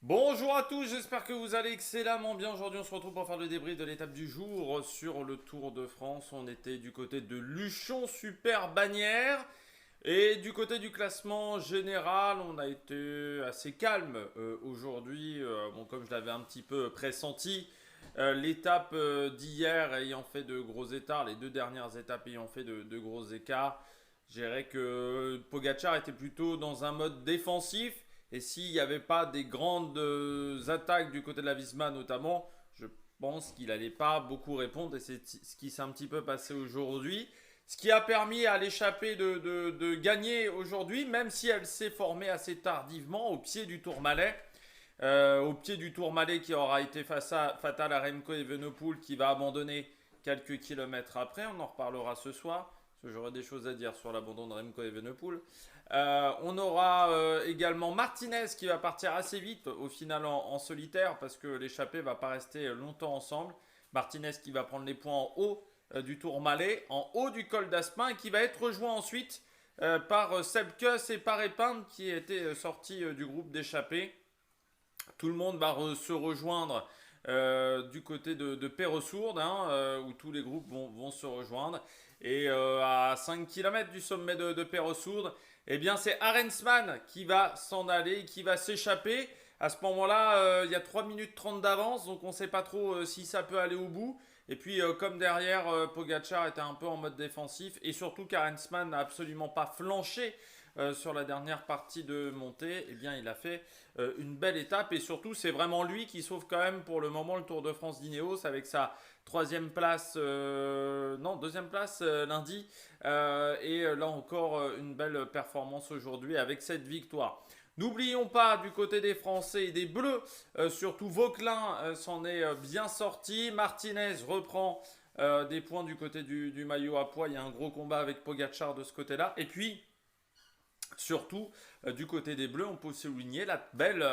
Bonjour à tous, j'espère que vous allez excellemment bien. Aujourd'hui, on se retrouve pour faire le débrief de l'étape du jour sur le Tour de France. On était du côté de Luchon Super Bagnères. Et du côté du classement général, on a été assez calme aujourd'hui. Bon, comme je l'avais un petit peu pressenti, l'étape d'hier ayant fait de gros écarts, les deux dernières étapes ayant fait de gros écarts, je dirais que Pogacar était plutôt dans un mode défensif. Et s'il n'y avait pas des grandes attaques du côté de la Visma notamment, je pense qu'il n'allait pas beaucoup répondre. Et c'est ce qui s'est un petit peu passé aujourd'hui. Ce qui a permis à l'échappée de gagner aujourd'hui, même si elle s'est formée assez tardivement au pied du Tourmalet. Au pied du Tourmalet qui aura été fatal à Remco Evenepoel qui va abandonner quelques kilomètres après. On en reparlera ce soir, parce que j'aurai des choses à dire sur l'abandon de Remco Evenepoel. On aura également Martinez qui va partir assez vite au final en solitaire parce que l'échappée va pas rester longtemps ensemble. Martinez qui va prendre les points en haut du Tourmalet, en haut du col d'Aspin et qui va être rejoint ensuite par Sebkus et par Epin qui étaient sortis du groupe d'échappée. Tout le monde va se rejoindre du côté de Perresourde, où tous les groupes vont se rejoindre. Et à 5 km du sommet de Perresourde, eh bien c'est Arensman qui va s'en aller, qui va s'échapper. À ce moment-là, il y a 3 minutes 30 d'avance, donc on ne sait pas trop si ça peut aller au bout. Et puis comme derrière, Pogacar était un peu en mode défensif, et surtout qu'Arensman n'a absolument pas flanché sur la dernière partie de montée, eh bien il a fait une belle étape et surtout c'est vraiment lui qui sauve quand même pour le moment le Tour de France d'Ineos avec sa troisième place, non deuxième place lundi et là encore une belle performance aujourd'hui avec cette victoire. N'oublions pas du côté des Français et des Bleus, surtout Vauquelin s'en est bien sorti. Martinez reprend des points du côté du maillot à pois. Il y a un gros combat avec Pogacar de ce côté-là. Et puis, surtout, du côté des Bleus, on peut souligner la belle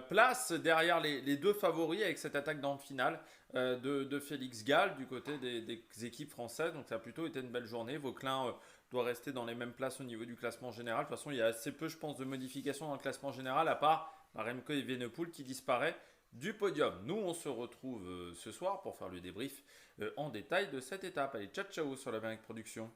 place derrière les deux favoris avec cette attaque dans le final de Félix Gall du côté des équipes françaises. Donc ça a plutôt été une belle journée. Vauquelin doit rester dans les mêmes places au niveau du classement général. De toute façon, il y a assez peu, je pense, de modifications dans le classement général, à part Remco Evenepoel qui disparaît du podium. Nous, on se retrouve ce soir pour faire le débrief en détail de cette étape. Allez, ciao ciao sur la Vainque Production.